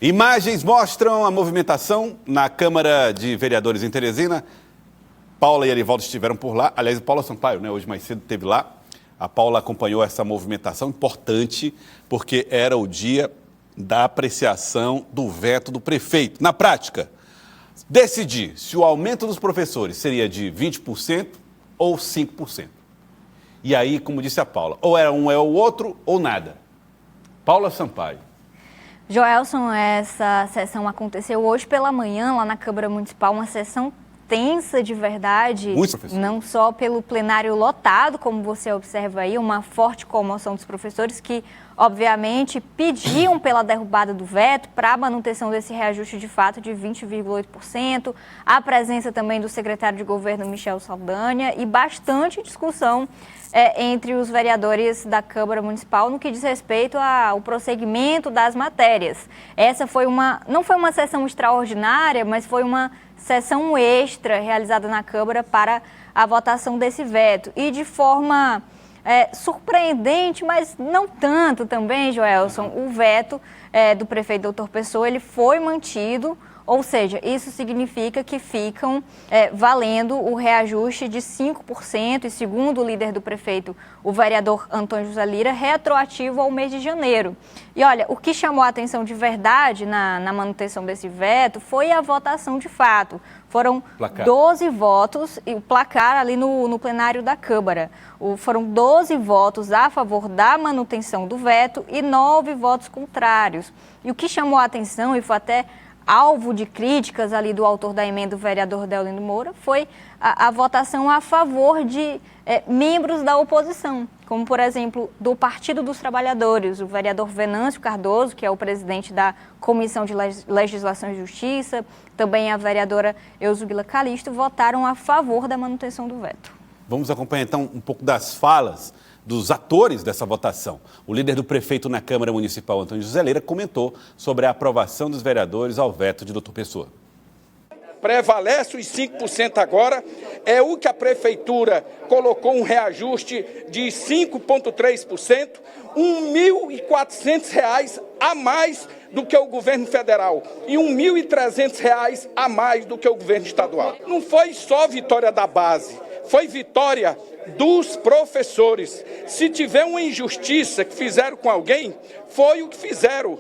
Imagens mostram a movimentação na Câmara de Vereadores em Teresina. Paula e Arivaldo estiveram por lá. Aliás, Paula Sampaio, né, hoje mais cedo esteve lá. A Paula acompanhou essa movimentação importante, porque era o dia da apreciação do veto do prefeito. Na prática, decidir se o aumento dos professores seria de 20% ou 5%. E aí, como disse a Paula, ou era um é o outro ou nada. Paula Sampaio. Joelson, essa sessão aconteceu hoje pela manhã lá na Câmara Municipal, uma sessão tensa de verdade, não só pelo plenário lotado, como você observa aí, uma forte comoção dos professores que, obviamente, pediam pela derrubada do veto para a manutenção desse reajuste de fato de 20,8%, a presença também do secretário de governo Michel Saldanha e bastante discussão entre os vereadores da Câmara Municipal no que diz respeito ao prosseguimento das matérias. Essa não foi uma sessão extraordinária, mas foi uma sessão extra realizada na Câmara para a votação desse veto. E de forma surpreendente, mas não tanto também, Joelson, o veto do prefeito Dr. Pessoa, ele foi mantido. Ou seja, isso significa que ficam valendo o reajuste de 5% e, segundo o líder do prefeito, o vereador Antônio José Lira, retroativo ao mês de janeiro. E olha, o que chamou a atenção de verdade na manutenção desse veto foi a votação de fato. Foram 12 votos, e o placar ali no plenário da Câmara. Foram 12 votos a favor da manutenção do veto e 9 votos contrários. E o que chamou a atenção, e foi até alvo de críticas ali do autor da emenda, o vereador Deolindo Moura, foi a votação a favor de membros da oposição, como, por exemplo, do Partido dos Trabalhadores, o vereador Venâncio Cardoso, que é o presidente da Comissão de Legislação e Justiça, também a vereadora Eusugila Calixto, votaram a favor da manutenção do veto. Vamos acompanhar, então, um pouco das falas dos atores dessa votação. O líder do prefeito na Câmara Municipal, Antônio José Lira, comentou sobre a aprovação dos vereadores ao veto de Dr. Pessoa. Prevalece os 5% agora, é o que a prefeitura colocou um reajuste de 5,3%, R$ 1.400 a mais do que o governo federal e R$ 1.300 a mais do que o governo estadual. Não foi só vitória da base, foi vitória dos professores. Se tiver uma injustiça que fizeram com alguém, foi o que fizeram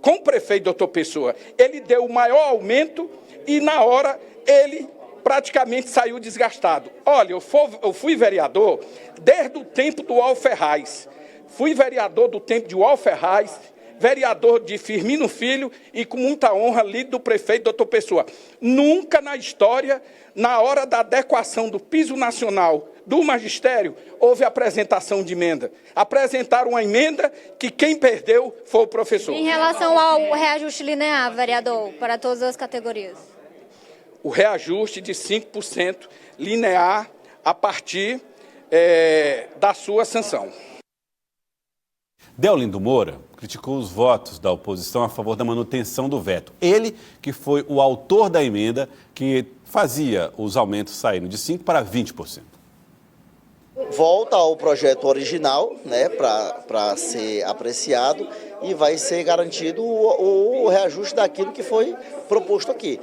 com o prefeito Dr. Pessoa. Ele deu o maior aumento e, na hora, ele praticamente saiu desgastado. Olha, eu fui vereador desde o tempo do Alferraz. Fui vereador do tempo de Alferraz, vereador de Firmino Filho e, com muita honra, líder do prefeito Dr. Pessoa. Nunca na história, na hora da adequação do piso nacional do magistério, houve apresentação de emenda. Apresentaram uma emenda que quem perdeu foi o professor. Em relação ao reajuste linear, vereador, para todas as categorias? O reajuste de 5% linear a partir da sua sanção. Deolindo Moura criticou os votos da oposição a favor da manutenção do veto. Ele, que foi o autor da emenda que fazia os aumentos saindo de 5% para 20%. Volta ao projeto original, né, para ser apreciado e vai ser garantido o reajuste daquilo que foi proposto aqui.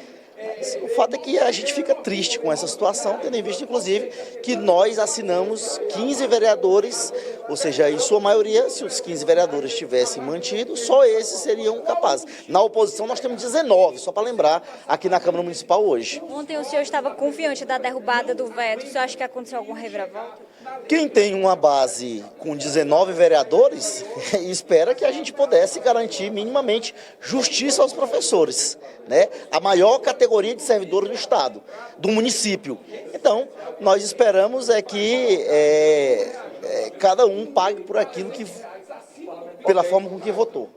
O fato é que a gente fica triste com essa situação, tendo em vista, inclusive, que nós assinamos 15 vereadores, ou seja, em sua maioria, se os 15 vereadores tivessem mantido, só esses seriam capazes. Na oposição, nós temos 19, só para lembrar, aqui na Câmara Municipal hoje. Ontem o senhor estava confiante da derrubada do veto. O senhor acha que aconteceu alguma reviravolta? Quem tem uma base com 19 vereadores, espera que a gente pudesse garantir minimamente justiça aos professores, né? A maior categoria de servidores do Estado, do município. Então, nós esperamos que cada um pague por aquilo pela forma com que votou.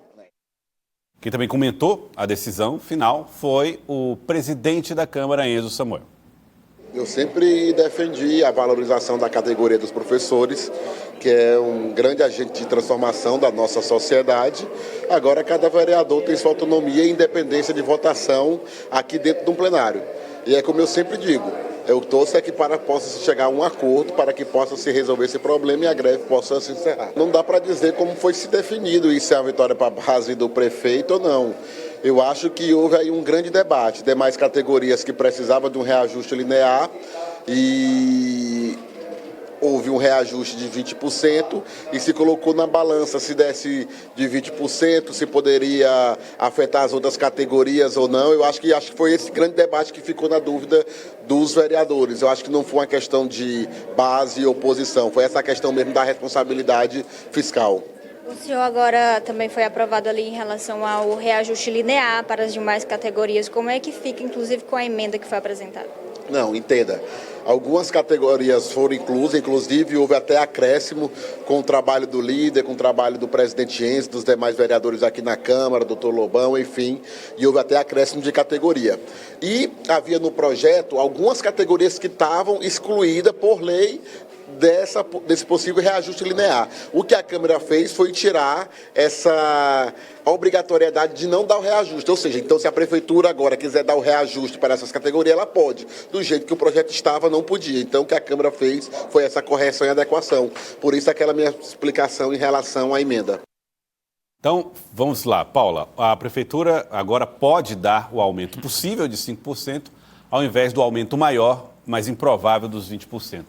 Quem também comentou a decisão final foi o presidente da Câmara, Enzo Samuel. Eu sempre defendi a valorização da categoria dos professores, que é um grande agente de transformação da nossa sociedade. Agora, cada vereador tem sua autonomia e independência de votação aqui dentro de um plenário. E é como eu sempre digo, eu torço que possa chegar a um acordo para que possa se resolver esse problema e a greve possa se encerrar. Não dá para dizer como foi se definido e se é a vitória para a base do prefeito ou não. Eu acho que houve aí um grande debate, demais categorias que precisavam de um reajuste linear e houve um reajuste de 20% e se colocou na balança se desse de 20%, se poderia afetar as outras categorias ou não. Eu acho que foi esse grande debate que ficou na dúvida dos vereadores. Eu acho que não foi uma questão de base e oposição, foi essa questão mesmo da responsabilidade fiscal. O senhor agora também foi aprovado ali em relação ao reajuste linear para as demais categorias. Como é que fica, inclusive, com a emenda que foi apresentada? Não, entenda. Algumas categorias foram inclusas, inclusive houve até acréscimo com o trabalho do líder, com o trabalho do presidente Enzo, dos demais vereadores aqui na Câmara, doutor Lobão, enfim, e houve até acréscimo de categoria. E havia no projeto algumas categorias que estavam excluídas por lei desse possível reajuste linear. O que a Câmara fez foi tirar essa obrigatoriedade de não dar o reajuste. Ou seja, então se a Prefeitura agora quiser dar o reajuste para essas categorias, ela pode. Do jeito que o projeto estava, não podia. Então o que a Câmara fez foi essa correção e adequação. Por isso aquela minha explicação em relação à emenda. Então, vamos lá, Paula. A Prefeitura agora pode dar o aumento possível de 5%, ao invés do aumento maior, mas improvável dos 20%.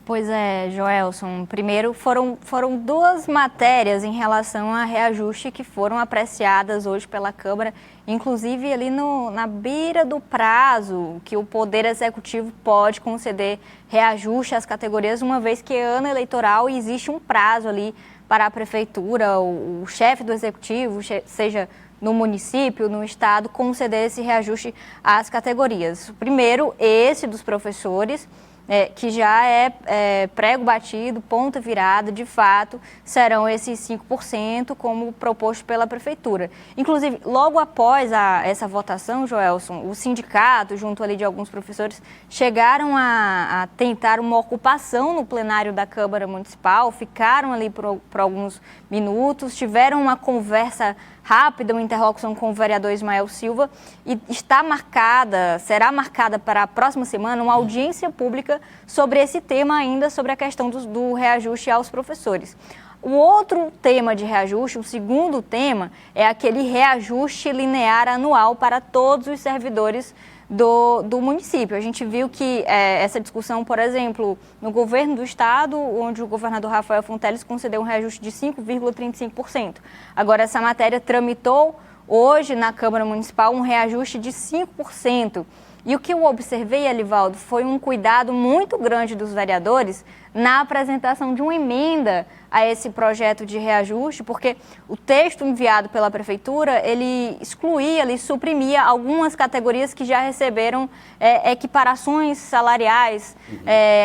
Pois é, Joelson. Primeiro, foram duas matérias em relação a reajuste que foram apreciadas hoje pela Câmara, inclusive ali na beira do prazo que o Poder Executivo pode conceder reajuste às categorias, uma vez que é ano eleitoral e existe um prazo ali para a Prefeitura, o chefe do Executivo, seja no município, no estado, conceder esse reajuste às categorias. Primeiro, esse dos professores, que já é prego batido, ponta virada, de fato, serão esses 5%, como proposto pela Prefeitura. Inclusive, logo após essa votação, Joelson, o sindicato, junto ali de alguns professores, chegaram a tentar uma ocupação no plenário da Câmara Municipal, ficaram ali por alguns minutos, tiveram uma conversa rápida, uma interlocução com o vereador Ismael Silva, e será marcada para a próxima semana uma audiência pública sobre esse tema ainda, sobre a questão do reajuste aos professores. O outro tema de reajuste, o segundo tema, é aquele reajuste linear anual para todos os servidores do município. A gente viu que essa discussão, por exemplo, no governo do estado, onde o governador Rafael Fonteles concedeu um reajuste de 5,35%. Agora, essa matéria tramitou hoje na Câmara Municipal um reajuste de 5%. E o que eu observei, Elivaldo, foi um cuidado muito grande dos vereadores na apresentação de uma emenda a esse projeto de reajuste, porque o texto enviado pela Prefeitura, ele excluía, ele suprimia algumas categorias que já receberam equiparações salariais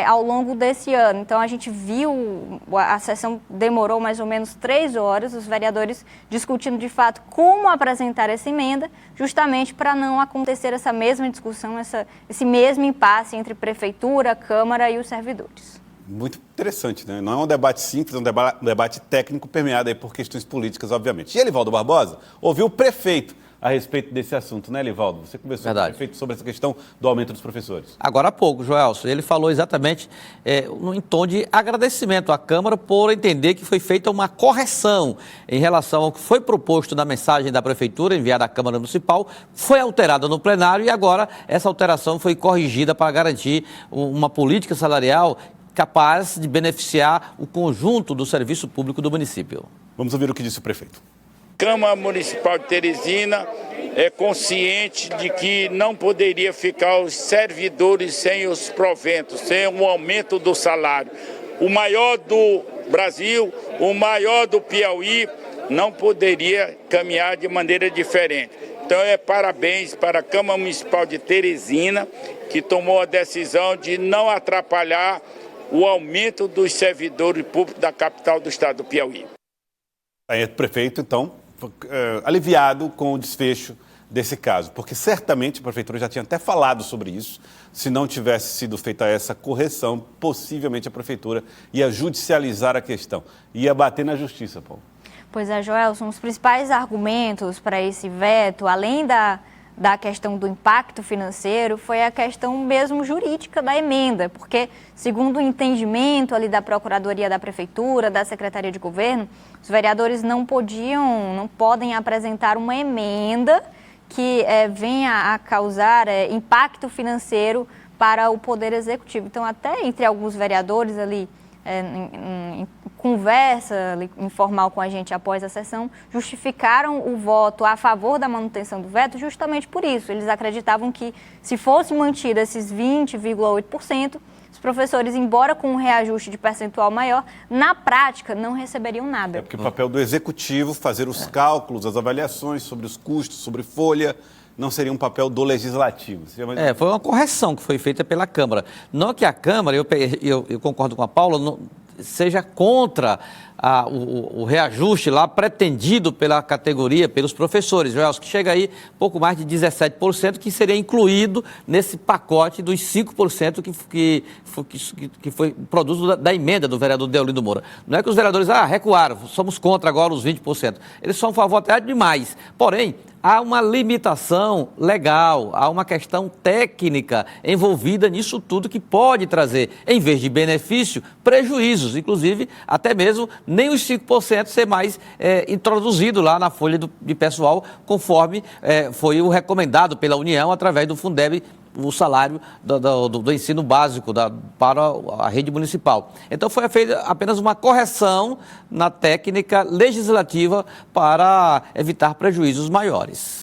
ao longo desse ano. Então, a gente viu, a sessão demorou mais ou menos 3 horas, os vereadores discutindo de fato como apresentar essa emenda, justamente para não acontecer essa mesma discussão, esse mesmo impasse entre Prefeitura, Câmara e os servidores. Muito interessante, né? Não é um debate simples, é um debate técnico permeado aí por questões políticas, obviamente. E Elivaldo Barbosa ouviu o prefeito a respeito desse assunto, né, Elivaldo? Você conversou com o prefeito sobre essa questão do aumento dos professores. Agora há pouco, Joelson, ele falou exatamente em tom de agradecimento à Câmara por entender que foi feita uma correção em relação ao que foi proposto na mensagem da Prefeitura enviada à Câmara Municipal, foi alterada no plenário e agora essa alteração foi corrigida para garantir uma política salarial capaz de beneficiar o conjunto do serviço público do município. Vamos ouvir o que disse o prefeito. Câmara Municipal de Teresina é consciente de que não poderia ficar os servidores sem os proventos, sem um aumento do salário. O maior do Brasil, o maior do Piauí, não poderia caminhar de maneira diferente. Então, parabéns para a Câmara Municipal de Teresina, que tomou a decisão de não atrapalhar o aumento dos servidores públicos da capital do estado do Piauí. Aí o prefeito, então, aliviado com o desfecho desse caso, porque certamente a Prefeitura já tinha até falado sobre isso, se não tivesse sido feita essa correção, possivelmente a Prefeitura ia judicializar a questão, ia bater na Justiça, Paulo. Pois é, Joelson, os principais argumentos para esse veto, além da questão do impacto financeiro, foi a questão mesmo jurídica da emenda, porque, segundo o entendimento ali da Procuradoria da Prefeitura, da Secretaria de Governo, os vereadores não podem apresentar uma emenda que venha a causar impacto financeiro para o Poder Executivo. Então, até entre alguns vereadores ali, em conversa informal com a gente após a sessão, justificaram o voto a favor da manutenção do veto justamente por isso. Eles acreditavam que, se fosse mantido esses 20,8%, os professores, embora com um reajuste de percentual maior, na prática não receberiam nada. É porque o papel do Executivo, fazer os cálculos, as avaliações sobre os custos, sobre folha, não seria um papel do Legislativo. Foi uma correção que foi feita pela Câmara. Não que a Câmara, eu concordo com a Paula, não, seja contra o reajuste lá pretendido pela categoria, pelos professores, Joelson, que chega aí pouco mais de 17%, que seria incluído nesse pacote dos 5% que foi produto da emenda do vereador Deolindo Moura. Não é que os vereadores recuaram, somos contra agora os 20%. Eles são a favor até demais. Porém, há uma limitação legal, há uma questão técnica envolvida nisso tudo que pode trazer, em vez de benefício, prejuízos, inclusive até mesmo nem os 5% ser mais introduzido lá na folha de pessoal, conforme foi o recomendado pela União através do Fundeb, o salário do ensino básico para a rede municipal. Então foi feita apenas uma correção na técnica legislativa para evitar prejuízos maiores.